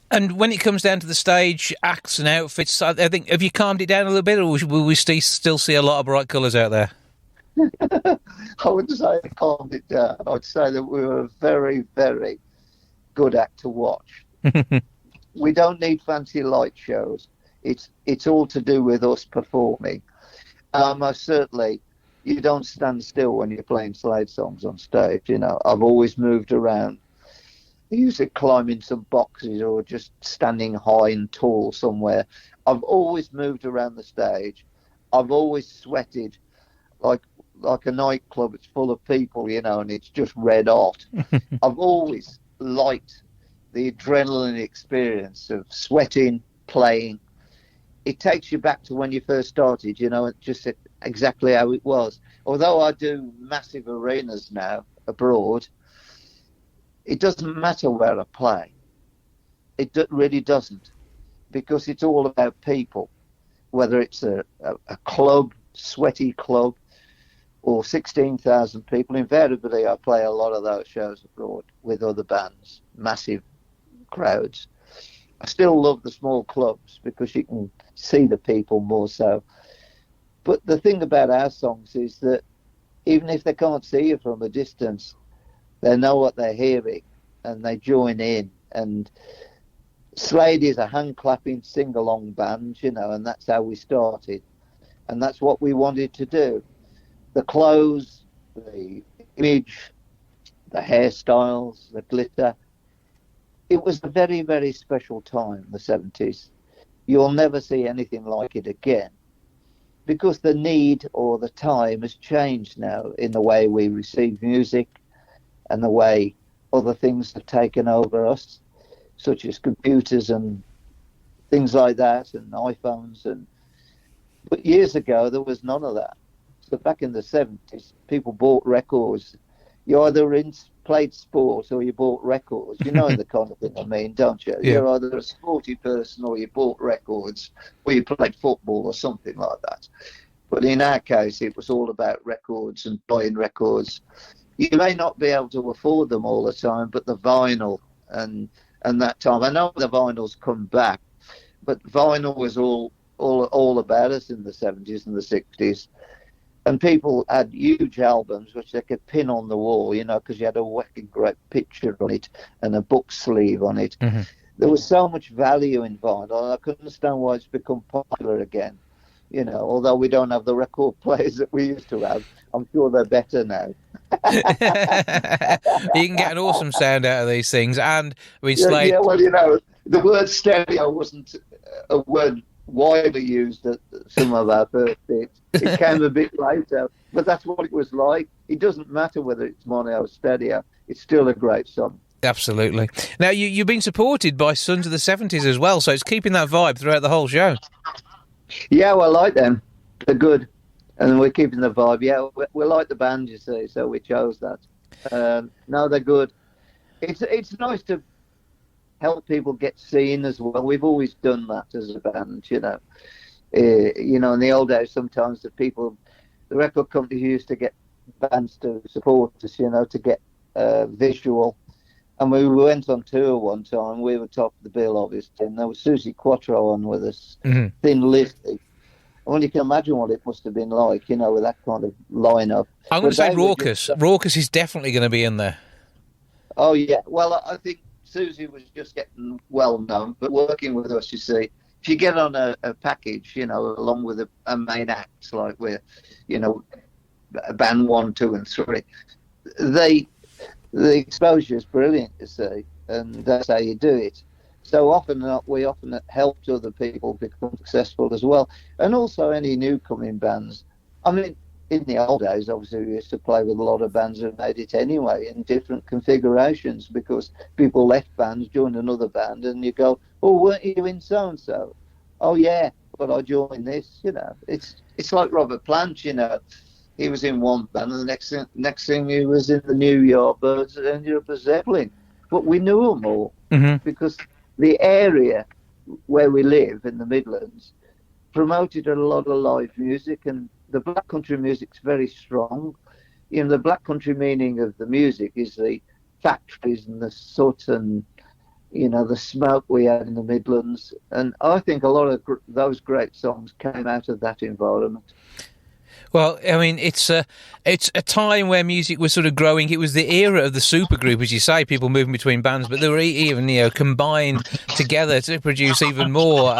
And when it comes down to the stage, acts and outfits, I think, have you calmed it down a little bit, or will we still see a lot of bright colours out there? I wouldn't say I calmed it down. I'd say that we were a very, very good act to watch. We don't need fancy light shows. It's all to do with us performing. Most certainly, you don't stand still when you're playing Slade songs on stage. You know, I've always moved around. Usually climbing some boxes or just standing high and tall somewhere. I've always moved around the stage. I've always sweated like a nightclub. It's full of people, you know, and it's just red hot. I've always liked the adrenaline experience of sweating, playing. It takes you back to when you first started, you know, just exactly how it was. Although I do massive arenas now abroad, it doesn't matter where I play. It really doesn't, because it's all about people, whether it's a club, sweaty club, or 16,000 people. Invariably, I play a lot of those shows abroad with other bands, massive crowds. I still love the small clubs because you can see the people more so. But the thing about our songs is that even if they can't see you from a distance, they know what they're hearing and they join in. And Slade is a hand-clapping, sing-along band, you know, and that's how we started. And that's what we wanted to do. The clothes, the image, the hairstyles, the glitter. It was a very, very special time, the 70s. You'll never see anything like it again, because the need or the time has changed now in the way we receive music and the way other things have taken over us, such as computers and things like that, and iPhones. But years ago, there was none of that. So back in the 70s, people bought records. You either played sport or you bought records. You know the kind of thing I mean, don't you? Yeah. You're either a sporty person or you bought records, or you played football or something like that. But in our case, it was all about records and buying records. You may not be able to afford them all the time, but the vinyl and that time. I know the vinyls come back, but vinyl was all about us in the 70s and the 60s. And people had huge albums which they could pin on the wall, because you had a whacking great picture on it and a book sleeve on it. Mm-hmm. There was so much value in vinyl, and I couldn't understand why it's become popular again. Although we don't have the record players that we used to have, I'm sure they're better now. You can get an awesome sound out of these things. And Slade... Yeah, well, the word stereo wasn't a word widely used at some of our first hits. It came a bit later, but that's what it was like. It doesn't matter whether it's mono or stereo. It's still a great song. Absolutely. Now, you've been supported by Sons of the 70s as well, so it's keeping that vibe throughout the whole show. Yeah, well, I like them. They're good. And we're keeping the vibe. Yeah, we like the band, you see, so we chose that. No, they're good. It's nice to help people get seen as well. We've always done that as a band, in the old days, sometimes the record companies used to get bands to support us, to get visual. And we went on tour one time. We were top of the bill, obviously, and there was Susie Quattro on with us, Mm-hmm. Thin Lizzy. Well, you can imagine what it must have been like, with that kind of lineup. I'm going to say Raucous. Raucous is definitely going to be in there. Oh, yeah. Well, I think Susie was just getting well known, but working with us, you see, if you get on a package, along with a main act, like we're, band 1, 2, and 3, the exposure is brilliant, you see, and that's how you do it. So we often helped other people become successful as well, and also any new coming bands. I mean, in the old days, obviously, we used to play with a lot of bands that made it anyway in different configurations, because people left bands, joined another band, and you go, "Oh, weren't you in so and so?" "Oh, yeah, but I joined this." It's like Robert Plant. He was in one band, and the next thing he was in the New York Birds and ended up as Zeppelin. But we knew them all, Mm-hmm. because the area where we live in the Midlands promoted a lot of live music, and the black country music's very strong. The black country meaning of the music is the factories and the soot and, the smoke we had in the Midlands. And I think a lot of those great songs came out of that environment. Well, I mean, it's a time where music was sort of growing. It was the era of the supergroup, as you say, people moving between bands, but they were even, combined together to produce even more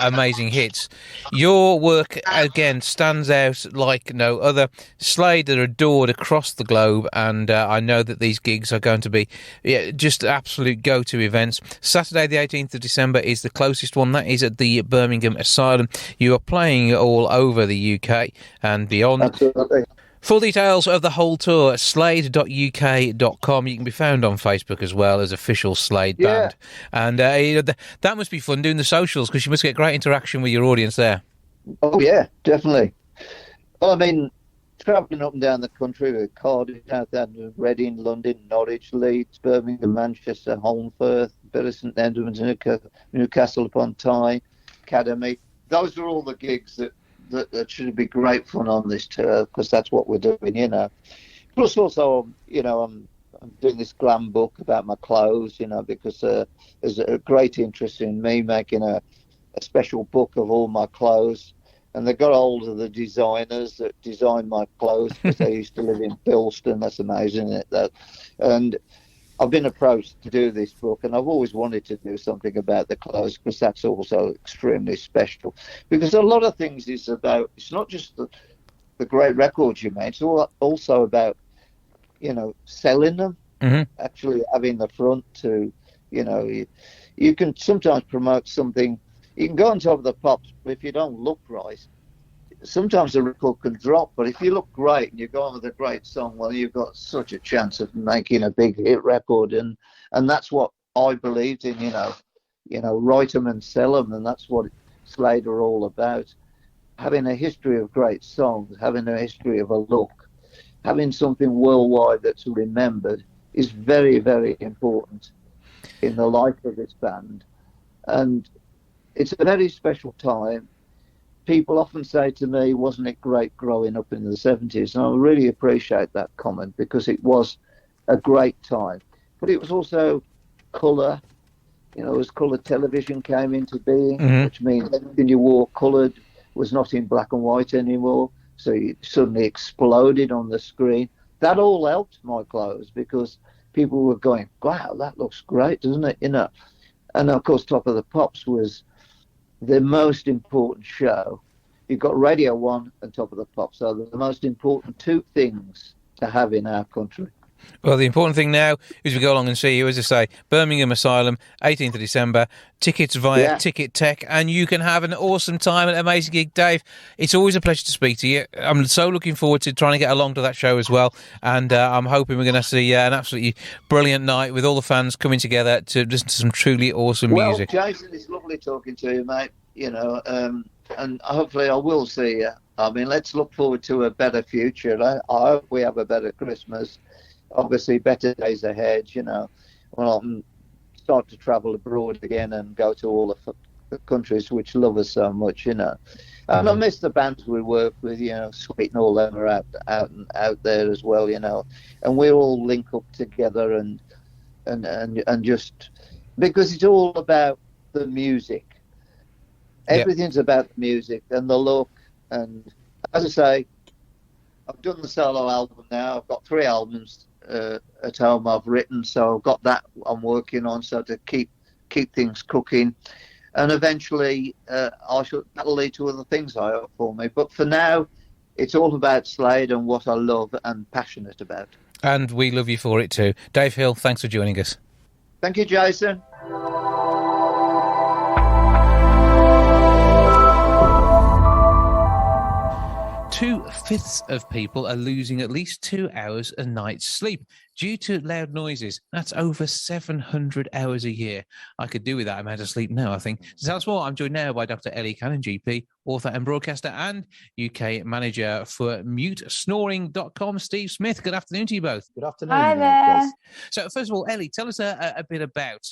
amazing hits. Your work, again, stands out like no other. Slade are adored across the globe, and I know that these gigs are going to be just absolute go-to events. Saturday, the 18th of December is the closest one. That is at the Birmingham Asylum. You are playing all over the UK and beyond. Absolutely. Full details of the whole tour, slade.uk.com. You can be found on Facebook as well as official Slade band. And that must be fun doing the socials, because you must get great interaction with your audience there. Oh, yeah, definitely. Well, I mean, travelling up and down the country with Cardiff, Southampton, Reading, London, Norwich, Leeds, Birmingham, Manchester, Holmfirth, Bury St Edmunds, Newcastle upon Tyne, Academy. Those are all the gigs that should be great fun on this tour, because that's what we're doing, Plus also, I'm doing this glam book about my clothes, because there's a great interest in me making a special book of all my clothes. And they got hold of the designers that designed my clothes, because they used to live in Bilston. That's amazing, isn't it? And I've been approached to do this book, and I've always wanted to do something about the clothes because that's also extremely special. Because a lot of things is about, it's not just the great records you made, it's also about, selling them, actually having the front to, you can sometimes promote something. You can go on top of the pops, but if you don't look right, sometimes the record can drop. But if you look great and you go on with a great song, well, you've got such a chance of making a big hit record. And that's what I believed in, write them and sell them. And that's what Slade are all about. Having a history of great songs, having a history of a look, having something worldwide that's remembered is very, very important in the life of this band. And it's a very special time. People often say to me, wasn't it great growing up in the 70s? And I really appreciate that comment because it was a great time. But it was also colour, as colour television came into being, which means everything you wore coloured was not in black and white anymore. So it suddenly exploded on the screen. That all helped my clothes because people were going, wow, that looks great, doesn't it? And of course, Top of the Pops was the most important show. You've got Radio 1 and Top of the Pops. So the most important two things to have in our country. Well, the important thing now is we go along and see you, as I say, Birmingham Asylum, 18th of December, tickets via Ticket Tech, and you can have an awesome time at Amazing Gig. Dave, it's always a pleasure to speak to you. I'm so looking forward to trying to get along to that show as well, and I'm hoping we're going to see an absolutely brilliant night with all the fans coming together to listen to some truly awesome music. Well, Jason, it's lovely talking to you, mate, and hopefully I will see you. I mean, let's look forward to a better future. I hope we have a better Christmas. Obviously, better days ahead, Well, I'll start to travel abroad again and go to all the countries which love us so much, And I miss the bands we work with, Sweet and all them are out there as well, And we all link up together and just because it's all about the music. Everything's about the music and the look. And as I say, I've done the solo album now. I've got 3 albums at home I've written, so I've got that I'm working on, so to keep things cooking, and eventually that'll lead to other things I hope for me. But for now, it's all about Slade and what I love and passionate about. And we love you for it too. Dave Hill, thanks for joining us. Thank you, Jason. 2/5 of people are losing at least 2 hours a night's sleep due to loud noises. That's over 700 hours a year. I could do with that amount of sleep now, I think. To tell us more, I'm joined now by Dr. Ellie Cannon, GP, author and broadcaster, and UK manager for MuteSnoring.com, Steve Smith. Good afternoon to you both. Good afternoon. Hi there. So first of all, Ellie, tell us a bit about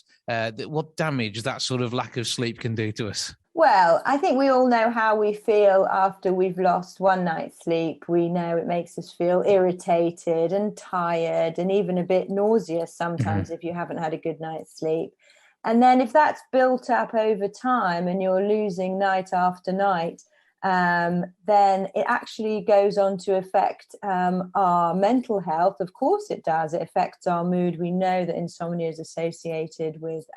what damage that sort of lack of sleep can do to us. Well, I think we all know how we feel after we've lost one night's sleep. We know it makes us feel irritated and tired and even a bit nauseous sometimes if you haven't had a good night's sleep. And then if that's built up over time and you're losing night after night, then it actually goes on to affect our mental health. Of course it does. It affects our mood. We know that insomnia is associated with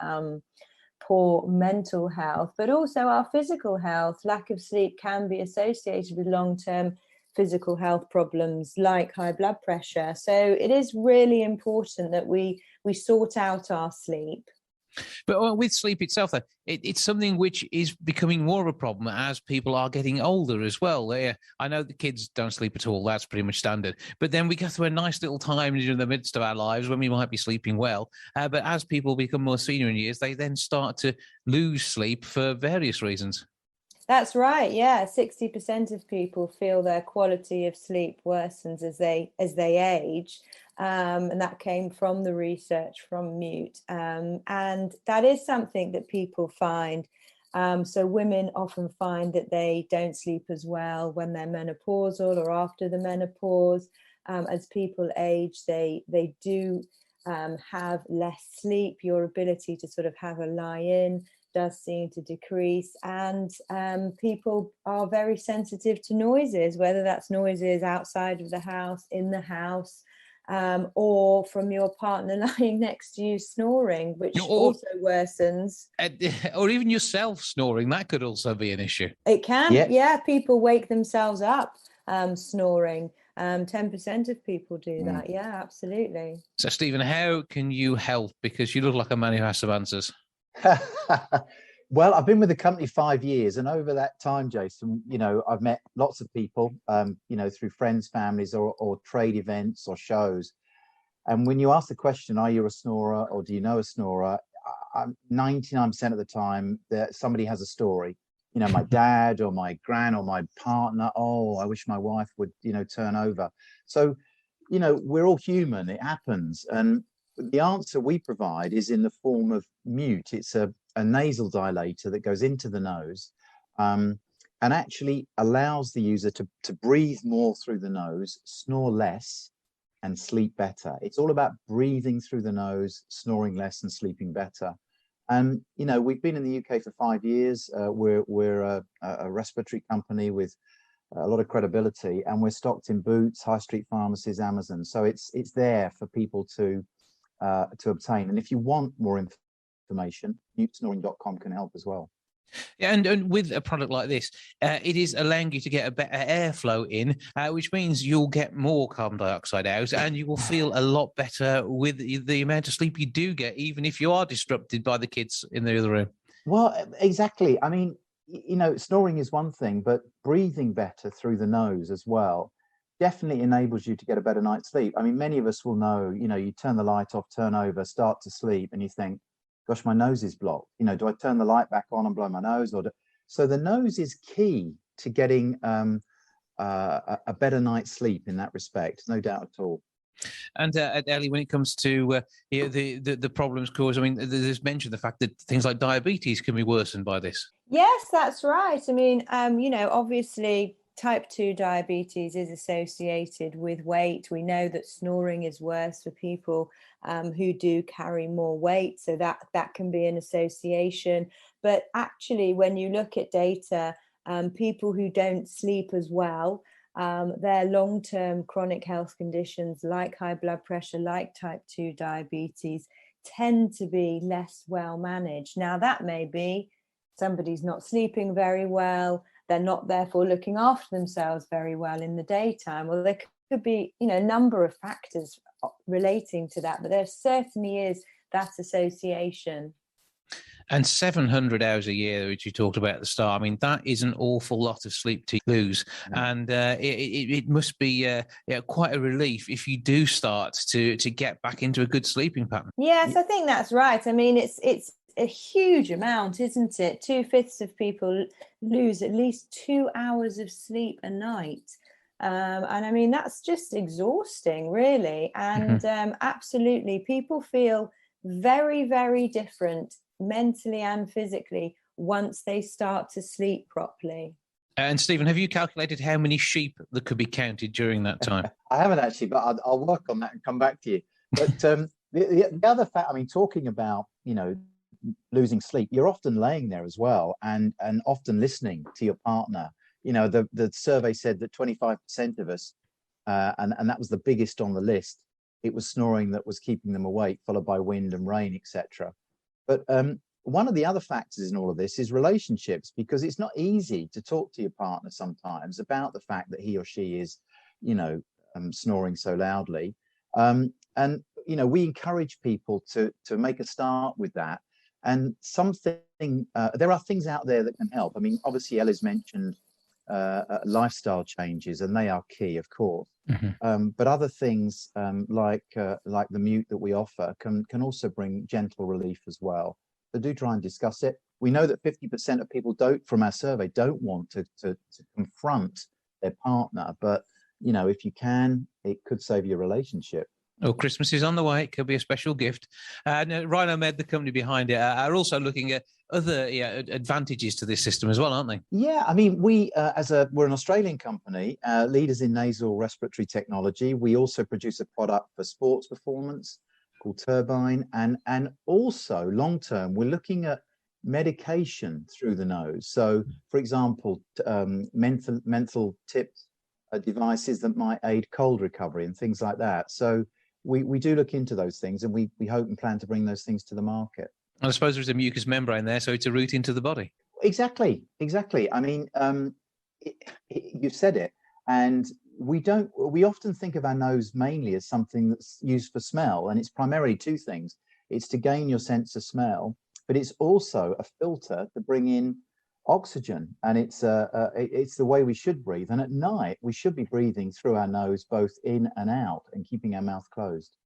poor mental health, but also our physical health. Lack of sleep can be associated with long-term physical health problems like high blood pressure. So it is really important that we sort out our sleep. But with sleep itself, though, it's something which is becoming more of a problem as people are getting older as well. I know the kids don't sleep at all. That's pretty much standard. But then we go through a nice little time in the midst of our lives when we might be sleeping well. But as people become more senior in years, they then start to lose sleep for various reasons. That's right. Yeah, 60% of people feel their quality of sleep worsens as they age. And that came from the research from Mute. And that is something that people find. So women often find that they don't sleep as well when they're menopausal or after the menopause. As people age, they do have less sleep. Your ability to sort of have a lie-in does seem to decrease, and people are very sensitive to noises, whether that's noises outside of the house, in the house. or from your partner lying next to you snoring, which also worsens. Or even yourself snoring, that could also be an issue. It can, yeah. People wake themselves up snoring. 10% of people do that. Yeah, absolutely. So, Stephen, how can you help? Because you look like a man who has some answers. Well, I've been with the company 5 years, and over that time, Jason, I've met lots of people, through friends, families, or trade events or shows. And when you ask the question, are you a snorer or do you know a snorer? 99% of the time, that somebody has a story. My dad or my gran or my partner. Oh, I wish my wife would, turn over. So, we're all human. It happens. And the answer we provide is in the form of mute. It's a nasal dilator that goes into the nose and actually allows the user to breathe more through the nose, snore less, and sleep better. It's all about breathing through the nose, snoring less, and sleeping better. And we've been in the UK for 5 years. We're a respiratory company with a lot of credibility, and we're stocked in Boots, high street pharmacies, Amazon. So it's there for people to obtain. And if you want more information, mutesnoring.com can help as well. Yeah, and with a product like this, it is allowing you to get a better airflow in, which means you'll get more carbon dioxide out, and you will feel a lot better with the amount of sleep you do get, even if you are disrupted by the kids in the other room. Well, exactly. I mean, snoring is one thing, but breathing better through the nose as well definitely enables you to get a better night's sleep. I mean, many of us will know, you turn the light off, turn over, start to sleep, and you think, gosh, my nose is blocked. Do I turn the light back on and blow my nose? So the nose is key to getting a better night's sleep in that respect, no doubt at all. And Ellie, when it comes to the problems caused, I mean, there's mentioned the fact that things like diabetes can be worsened by this. Yes, that's right. I mean, obviously, type 2 diabetes is associated with weight. We know that snoring is worse for people who do carry more weight. So that can be an association. But actually, when you look at data, people who don't sleep as well, their long-term chronic health conditions like high blood pressure, like type 2 diabetes, tend to be less well managed. Now, that may be somebody's not sleeping very well. They're not therefore looking after themselves very well in the daytime. Well, there could be, a number of factors relating to that, but there certainly is that association. And 700 hours a year, which you talked about at the start, I mean, that is an awful lot of sleep to lose. And it must be quite a relief if you do start to get back into a good sleeping pattern. Yes, I think that's right. I mean, it's a huge amount, isn't it? 2/5 of people lose at least 2 hours of sleep a night. And I mean, that's just exhausting, really. And absolutely, people feel very, very different mentally and physically once they start to sleep properly. And Stephen, have you calculated how many sheep that could be counted during that time? I haven't actually, but I'll work on that and come back to you. But the other fact, I mean, talking about, losing sleep, you're often laying there as well and often listening to your partner. The survey said that 25% of us, and that was the biggest on the list, it was snoring that was keeping them awake, followed by wind and rain, etc. But one of the other factors in all of this is relationships, because it's not easy to talk to your partner sometimes about the fact that he or she is, snoring so loudly. And we encourage people to make a start with that. And there are things out there that can help. I mean, obviously, Ellie's mentioned lifestyle changes, and they are key, of course. But other things like the mute that we offer can also bring gentle relief as well. So do try and discuss it. We know that 50% of people from our survey don't want to confront their partner, but if you can, it could save your relationship. Oh, Christmas is on the way. It could be a special gift. Rhino Med, the company behind it, are also looking at other advantages to this system as well, aren't they? Yeah, I mean, we're an Australian company, leaders in nasal respiratory technology. We also produce a product for sports performance called Turbine, and also long term, we're looking at medication through the nose. So, for example, mental tipped devices that might aid cold recovery and things like that. So we do look into those things, and we hope and plan to bring those things to the market. And I suppose there's a mucous membrane there, so it's a route into the body. Exactly. I mean, you've said it, and we often think of our nose mainly as something that's used for smell, and it's primarily two things. It's to gain your sense of smell, but it's also a filter to bring in oxygen, and it's the way we should breathe. And at night, we should be breathing through our nose, both in and out, and keeping our mouth closed.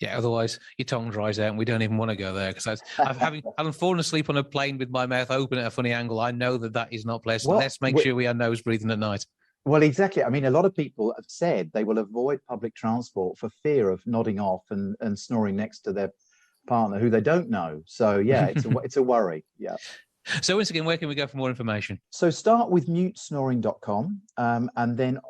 Yeah, otherwise your tongue dries out and we don't even want to go there, because having fallen asleep on a plane with my mouth open at a funny angle, I know that is not pleasant. Well, let's make sure we are nose breathing at night. Well, exactly. I mean, a lot of people have said they will avoid public transport for fear of nodding off and snoring next to their partner who they don't know. So yeah, it's a worry. Yeah. So once again, where can we go for more information? So start with mutesnoring.com, and then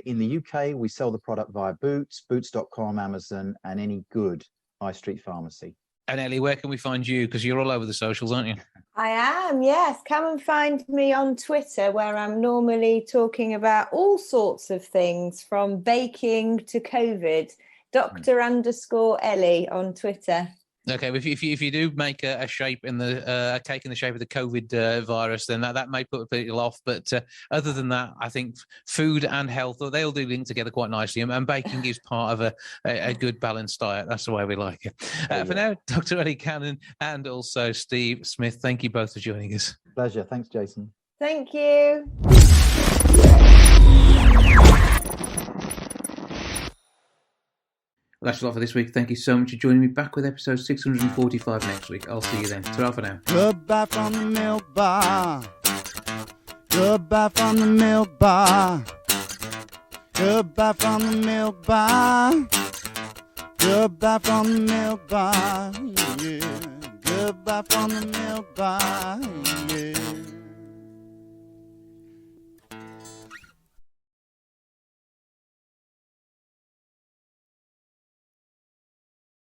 in the UK, we sell the product via Boots, boots.com, Amazon, and any good high street pharmacy. And Ellie, where can we find you? Because you're all over the socials, aren't you? I am, yes. Come and find me on Twitter, where I'm normally talking about all sorts of things, from baking to COVID. Dr_Ellie on Twitter. Okay, if you do make a shape in a cake in the shape of the COVID virus, then that may put people off. But other than that, I think food and health, they all do link together quite nicely. And baking is part of a good balanced diet. That's the way we like it. For now, Dr. Ellie Cannon and also Steve Smith, thank you both for joining us. Pleasure. Thanks, Jason. Thank you. Well, that's a lot for this week. Thank you so much for joining me. Back with episode 645 next week. I'll see you then. Ta-ra for now. Goodbye from the milk bar. Goodbye from the milk bar. Goodbye from the milk bar. Goodbye from the milk bar. Yeah. Goodbye from the milk bar. Yeah.